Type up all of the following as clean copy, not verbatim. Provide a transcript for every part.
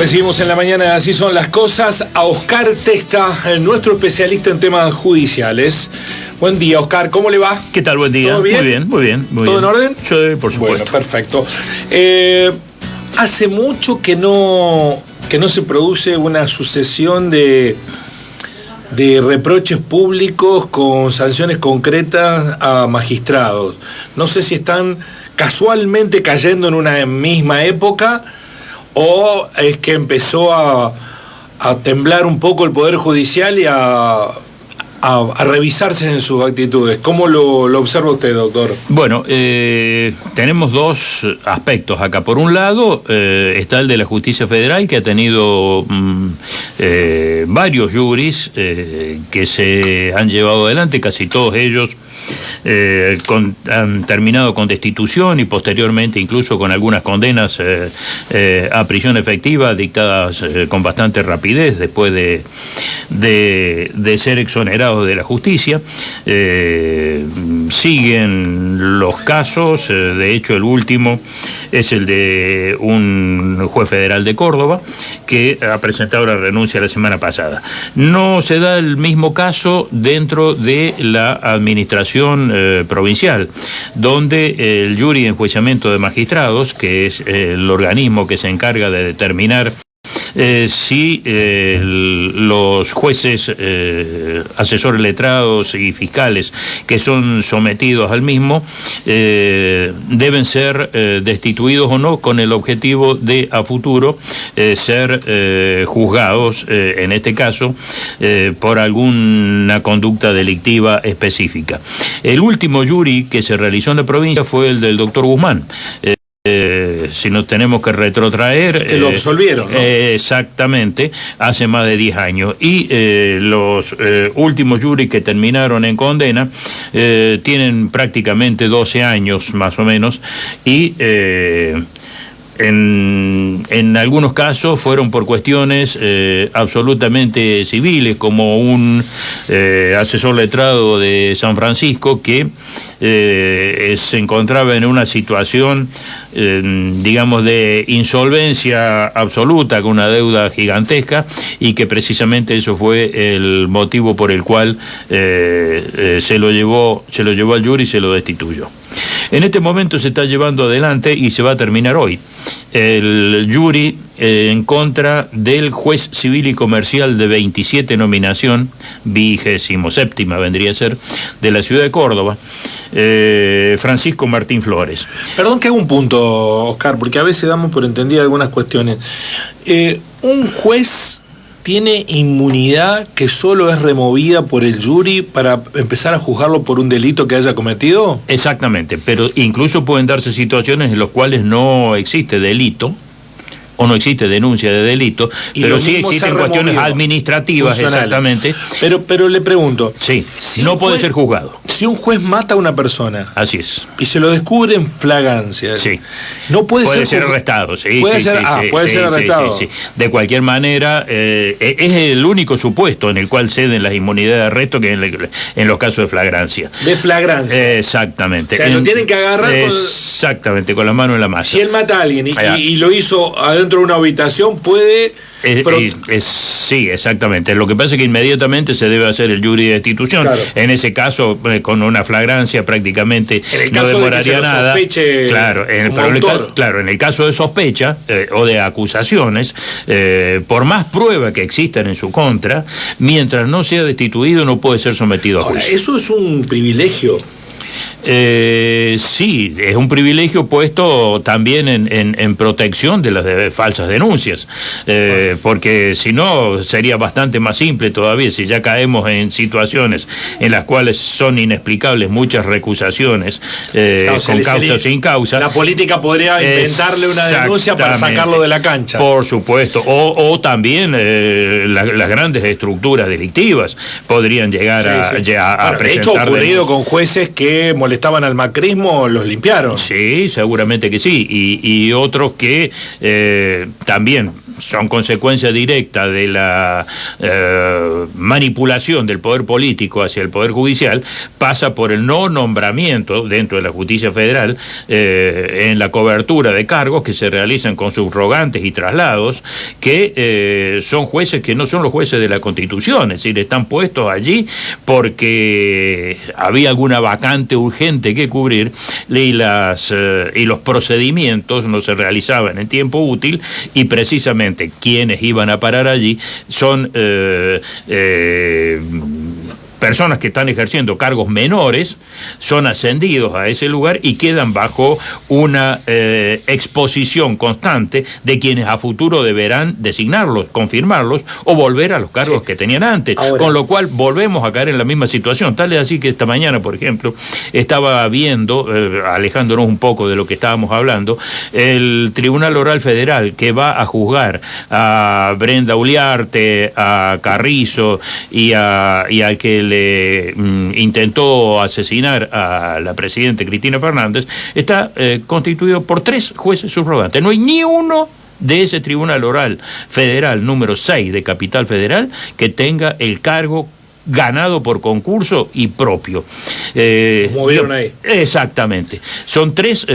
Recibimos en la mañana, así son las cosas, a Oscar Testa, nuestro especialista en temas judiciales. Buen día, Oscar, ¿cómo le va? ¿Qué tal? Buen día. ¿Todo bien? Muy bien, muy bien. Muy ¿Todo bien. en orden? Sí, por supuesto. Bueno, perfecto. Hace mucho que no se produce una sucesión de reproches públicos con sanciones concretas a magistrados. No sé si están casualmente cayendo en una misma época o es que empezó a temblar un poco el Poder Judicial y a revisarse en sus actitudes. ¿Cómo lo observa usted, doctor? Bueno, tenemos dos aspectos acá. Por un lado, está el de la Justicia Federal, que ha tenido varios juris que se han llevado adelante, casi todos ellos han terminado con destitución y posteriormente incluso con algunas condenas a prisión efectiva dictadas con bastante rapidez después de ser exonerados de la justicia. Siguen los casos, de hecho el último es el de un juez federal de Córdoba que ha presentado la renuncia la semana pasada. No se da el mismo caso dentro de la administración provincial, donde el jury de enjuiciamiento de magistrados, que es el organismo que se encarga de determinar si los jueces, asesores letrados y fiscales que son sometidos al mismo deben ser destituidos o no, con el objetivo de a futuro ser juzgados, en este caso, por alguna conducta delictiva específica. El último jury que se realizó en la provincia fue el del doctor Guzmán. Si nos tenemos que retrotraer... Que lo absolvieron, ¿no? Exactamente, hace más de 10 años. Y los últimos juris que terminaron en condena tienen prácticamente 12 años más o menos y... En algunos casos fueron por cuestiones absolutamente civiles, como un asesor letrado de San Francisco que se encontraba en una situación, digamos, de insolvencia absoluta, con una deuda gigantesca, y que precisamente eso fue el motivo por el cual se lo llevó al jury y se lo destituyó. En este momento se está llevando adelante y se va a terminar hoy el jury en contra del juez civil y comercial de 27 nominación, 27ª vendría a ser, de la ciudad de Córdoba, Francisco Martín Flores. Perdón que haga un punto, Oscar, porque a veces damos por entendidas algunas cuestiones. Un juez tiene inmunidad que solo es removida por el jury para empezar a juzgarlo por un delito que haya cometido. Exactamente, pero incluso pueden darse situaciones en las cuales no existe delito o no existe denuncia de delito, pero sí existen cuestiones administrativas, exactamente. Pero le pregunto, sí, si no puede ser juzgado. Si un juez mata a una persona, así es, y se lo descubre en flagrancia, sí, no puede ser arrestado, sí, puede ser arrestado. Sí. De cualquier manera, es el único supuesto en el cual ceden las inmunidades de arresto, que en los casos de flagrancia. De flagrancia. Exactamente. O sea, lo tienen que agarrar exactamente, con la mano en la masa. Si él mata a alguien y lo hizo dentro de una habitación, puede... sí, exactamente. Lo que pasa es que inmediatamente se debe hacer el jury de destitución. Claro. En ese caso, con una flagrancia prácticamente no demoraría nada. Claro, en el caso de sospecha o de acusaciones, por más prueba que existan en su contra, mientras no sea destituido no puede ser sometido a juicio. Ahora, eso es un privilegio. Sí, es un privilegio puesto también en protección de las falsas denuncias, porque si no sería bastante más simple todavía. Si ya caemos en situaciones en las cuales son inexplicables muchas recusaciones, con causa o sin causa, la política podría inventarle una denuncia para sacarlo de la cancha. Por supuesto, o también las grandes estructuras delictivas podrían llegar a presentar. De hecho, ha ocurrido con jueces que molestaban al macrismo, los limpiaron. Sí, seguramente que sí, y otros que también son consecuencia directa de la manipulación del poder político hacia el poder judicial, pasa por el no nombramiento dentro de la justicia federal en la cobertura de cargos que se realizan con subrogantes y traslados, que son jueces que no son los jueces de la Constitución, es decir, están puestos allí porque había alguna vacante urgente que cubrir y los procedimientos no se realizaban en tiempo útil, y precisamente quienes iban a parar allí son personas que están ejerciendo cargos menores, son ascendidos a ese lugar y quedan bajo una exposición constante de quienes a futuro deberán designarlos, confirmarlos o volver a los cargos que tenían antes. Ahora, con lo cual volvemos a caer en la misma situación. Tal es así que esta mañana, por ejemplo, estaba viendo, alejándonos un poco de lo que estábamos hablando, el Tribunal Oral Federal que va a juzgar a Brenda Uliarte, a Carrizo y al que le intentó asesinar a la presidenta Cristina Fernández, está constituido por 3 jueces subrogantes. No hay ni uno de ese Tribunal Oral Federal número 6 de Capital Federal que tenga el cargo ganado por concurso y propio. Como vieron ahí. Exactamente. Son 3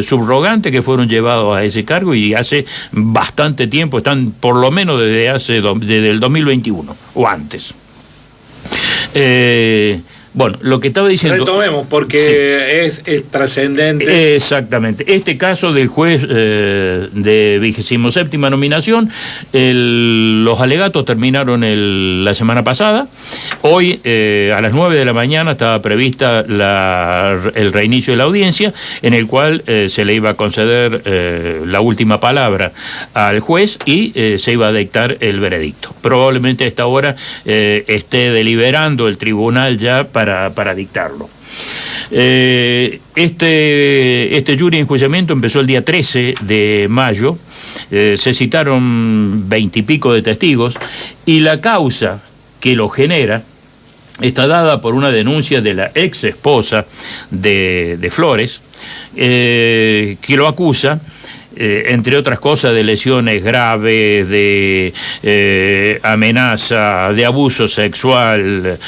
subrogantes que fueron llevados a ese cargo y hace bastante tiempo, están por lo menos desde el 2021 o antes. Bueno, lo que estaba diciendo... Retomemos, porque sí, es trascendente. Exactamente. Este caso del juez de 27ª nominación, los alegatos terminaron la semana pasada. Hoy, a las 9 de la mañana, estaba prevista el reinicio de la audiencia, en el cual se le iba a conceder la última palabra al juez y se iba a dictar el veredicto. Probablemente a esta hora esté deliberando el tribunal ya para dictarlo. Este jury de enjuiciamiento empezó el día 13 de mayo, se citaron 20 y pico de testigos, y la causa que lo genera está dada por una denuncia de la ex esposa de Flores, que lo acusa, entre otras cosas, de lesiones graves, de amenaza, de abuso sexual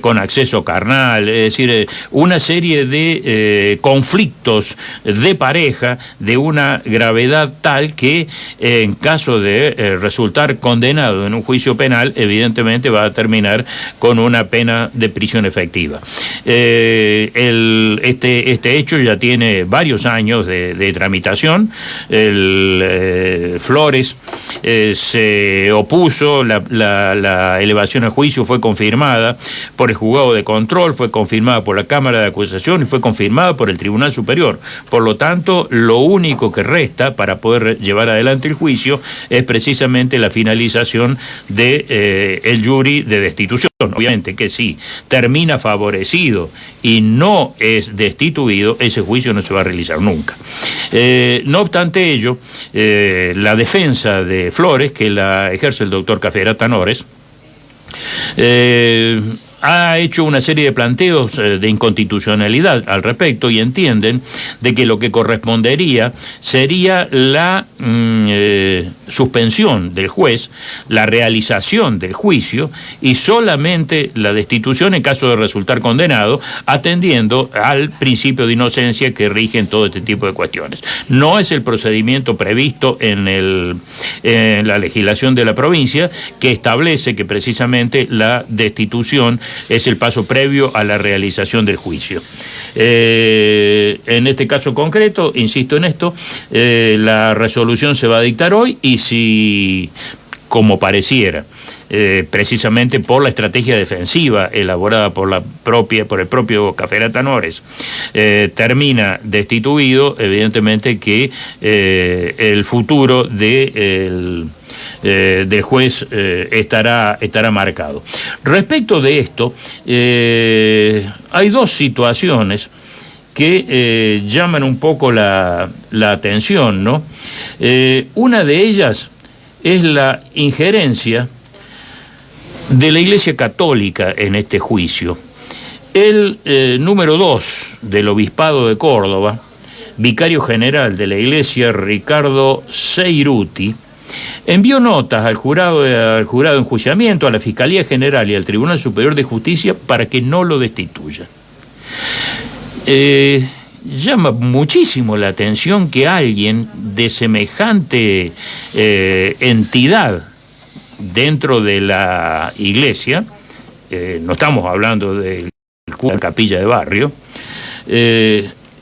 con acceso carnal, es decir, una serie de conflictos de pareja de una gravedad tal que en caso de resultar condenado en un juicio penal, evidentemente va a terminar con una pena de prisión efectiva. Este hecho ya tiene varios años de tramitación. Flores se opuso, la elevación a juicio fue confirmada por el juzgado de control, fue confirmada por la Cámara de Acusación y fue confirmada por el Tribunal Superior. Por lo tanto, lo único que resta para poder llevar adelante el juicio es precisamente la finalización de el jury de destitución. Obviamente que si termina favorecido y no es destituido, ese juicio no se va a realizar nunca. No obstante ello, la defensa de Flores, que la ejerce el doctor Caferata Nores, ha hecho una serie de planteos de inconstitucionalidad al respecto, y entienden de que lo que correspondería sería la suspensión del juez, la realización del juicio y solamente la destitución en caso de resultar condenado, atendiendo al principio de inocencia que rige en todo este tipo de cuestiones. No es el procedimiento previsto en la legislación de la provincia, que establece que precisamente la destitución es el paso previo a la realización del juicio. En este caso concreto, insisto en esto, la resolución se va a dictar hoy, y si, como pareciera, precisamente por la estrategia defensiva elaborada por el propio Caferata Nores, termina destituido, evidentemente que el futuro del juez estará marcado. Respecto de esto, hay 2 situaciones que llaman un poco la atención, ¿no? Una de ellas es la injerencia de la Iglesia Católica en este juicio. El número 2 del Obispado de Córdoba, vicario general de la Iglesia, Ricardo Seiruti, envió notas al jurado de enjuiciamiento, a la Fiscalía General y al Tribunal Superior de Justicia para que no lo destituyan. Llama muchísimo la atención que alguien de semejante entidad dentro de la iglesia, no estamos hablando del cura de capilla de barrio,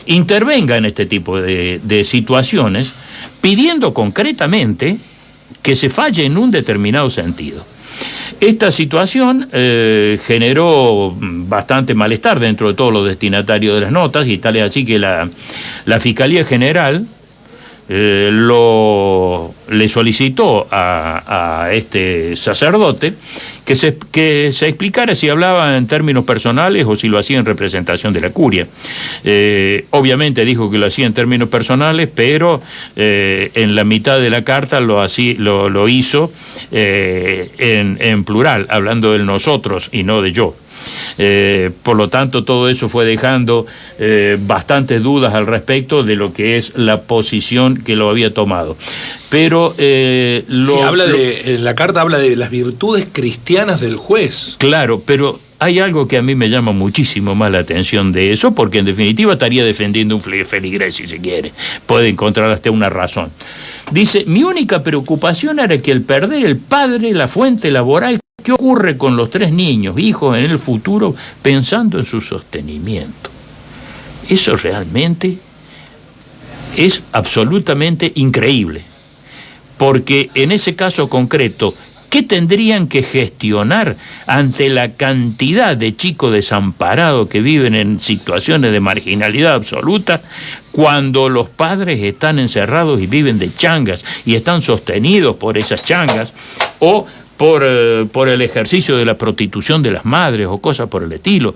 intervenga en este tipo de situaciones, pidiendo concretamente que se falle en un determinado sentido. Esta situación generó bastante malestar dentro de todos los destinatarios de las notas, y tal es así que la Fiscalía General le solicitó a este sacerdote que se explicara si hablaba en términos personales o si lo hacía en representación de la curia. Obviamente dijo que lo hacía en términos personales, pero en la mitad de la carta lo hizo en plural, hablando del nosotros y no de yo. Por lo tanto, todo eso fue dejando bastantes dudas al respecto de lo que es la posición que lo había tomado. Pero en la carta habla de las virtudes cristianas del juez. Claro, pero hay algo que a mí me llama muchísimo más la atención de eso, porque en definitiva estaría defendiendo un feligrés, si se quiere. Puede encontrar hasta una razón. Dice: mi única preocupación era que al perder el padre, la fuente laboral, ¿qué ocurre con los 3 niños, hijos en el futuro, pensando en su sostenimiento? Eso realmente es absolutamente increíble, porque en ese caso concreto, ¿qué tendrían que gestionar ante la cantidad de chicos desamparados que viven en situaciones de marginalidad absoluta, cuando los padres están encerrados y viven de changas y están sostenidos por esas changas, o por el ejercicio de la prostitución de las madres o cosas por el estilo?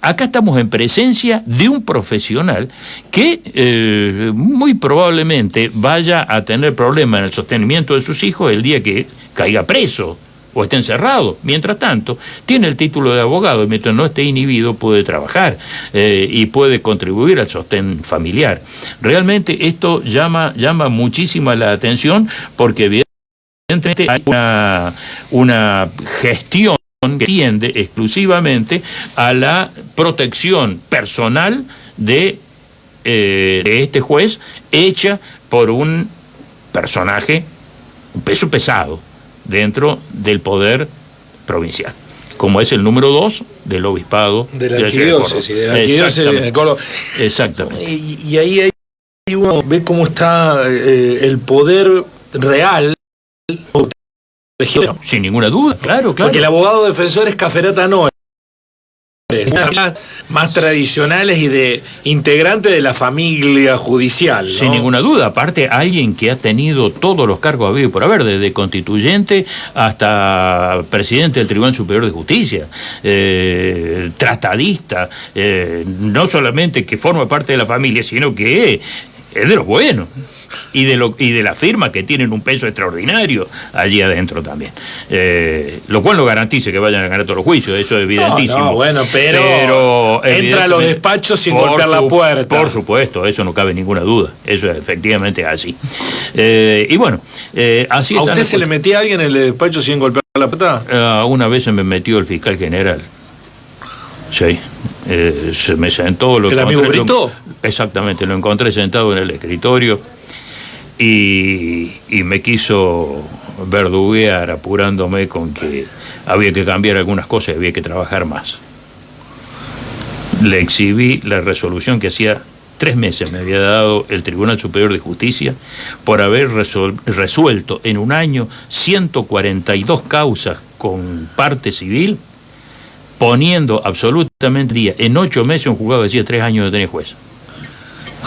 Acá estamos en presencia de un profesional que muy probablemente vaya a tener problemas en el sostenimiento de sus hijos el día que caiga preso o esté encerrado. Mientras tanto, tiene el título de abogado y mientras no esté inhibido puede trabajar y puede contribuir al sostén familiar. Realmente esto llama muchísima la atención, porque evidentemente hay una gestión que tiende exclusivamente a la protección personal de este juez, hecha por un personaje, un peso pesado dentro del poder provincial, como es el número 2 del obispado de la arquidiócesis de Córdoba. Exactamente. Y ahí uno ve cómo está el poder real. Sin ninguna duda, claro. Porque el abogado defensor es Caferata Noe, más tradicionales y de integrante de la familia judicial, ¿no? Sin ninguna duda. Aparte, alguien que ha tenido todos los cargos habidos por haber, desde constituyente hasta presidente del Tribunal Superior de Justicia, tratadista, no solamente que forma parte de la familia, sino que es de los buenos, y de la firma, que tienen un peso extraordinario allí adentro también. Lo cual no garantiza que vayan a ganar todos los juicios, eso es evidentísimo. No, bueno, pero entra a los despachos sin golpear la puerta. Por supuesto, eso no cabe ninguna duda, eso es efectivamente así. Y bueno, así. ¿A usted se le metía a alguien en el despacho sin golpear la puerta? Una vez se me metió el fiscal general. Sí, se me sentó. ¿El amigo Brito? Exactamente, lo encontré sentado en el escritorio y me quiso verduguear, apurándome con que había que cambiar algunas cosas y había que trabajar más. Le exhibí la resolución que hacía 3 meses me había dado el Tribunal Superior de Justicia por haber resuelto en un año 142 causas con parte civil, poniendo absolutamente día. En 8 meses un juzgado decía 3 años de tener juez.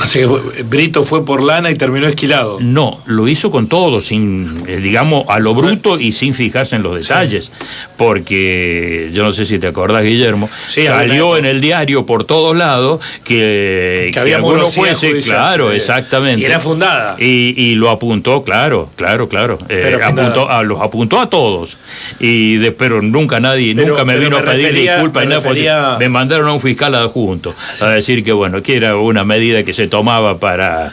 Así que Brito fue por lana y terminó esquilado. No, lo hizo con todo, sin, digamos, a lo bruto y sin fijarse en los detalles. Sí. Porque, yo no sé si te acordás, Guillermo, sí, salió en el diario por todos lados que había algunos jueces, claro, exactamente. Y era fundada. Y lo apuntó, claro. Los apuntó a todos. Pero nunca me vino a pedir disculpas y nada, porque me mandaron a un fiscal adjunto a decir que, bueno, que era una medida que se tomaba para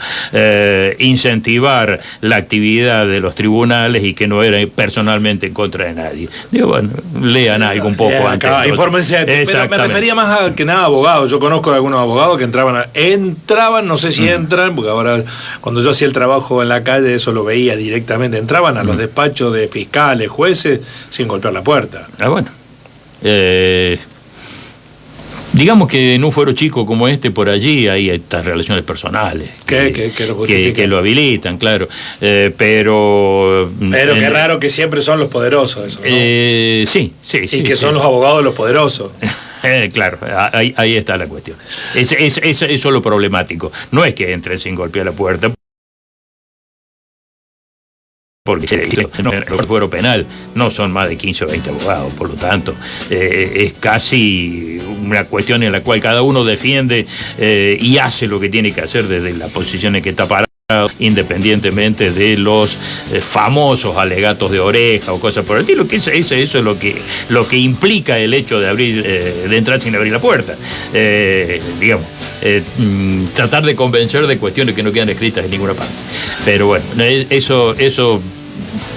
incentivar la actividad de los tribunales y que no era personalmente en contra de nadie. Digo, bueno, lean algo un poco antes. Infórmense, pero me refería más a que nada a abogados. Yo conozco a algunos abogados que entraban, no sé si entran, porque ahora cuando yo hacía el trabajo en la calle eso lo veía directamente, entraban a los despachos de fiscales, jueces, sin golpear la puerta. Ah, bueno. Digamos que en un fuero chico como este, por allí hay estas relaciones personales que lo habilitan, claro. Pero qué raro que siempre son los poderosos eso, ¿no? Sí. Y que son los abogados de los poderosos. Claro, ahí está la cuestión. Eso es lo problemático. No es que entren sin golpear la puerta, porque el fuero penal no son más de 15 o 20 abogados, por lo tanto, es casi una cuestión en la cual cada uno defiende y hace lo que tiene que hacer desde la posición en que está parado, independientemente de los famosos alegatos de oreja o cosas por el estilo, que eso es lo que implica el hecho de abrir, de entrar sin abrir la puerta. Digamos, tratar de convencer de cuestiones que no quedan escritas en ninguna parte. Pero bueno, eso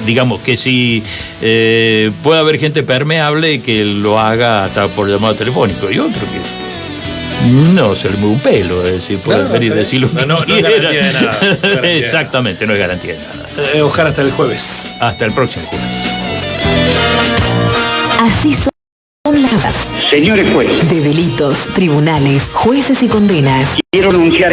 digamos que sí, puede haber gente permeable que lo haga hasta por llamado telefónico y otro que no se le mueve un pelo, es decir, puede venir y decir lo que no es garantía de nada. Exactamente, no es garantía de nada. Oscar, hasta el jueves. Hasta el próximo jueves. Así son las Señores jueces, de delitos, tribunales, jueces y condenas. quiero anunciar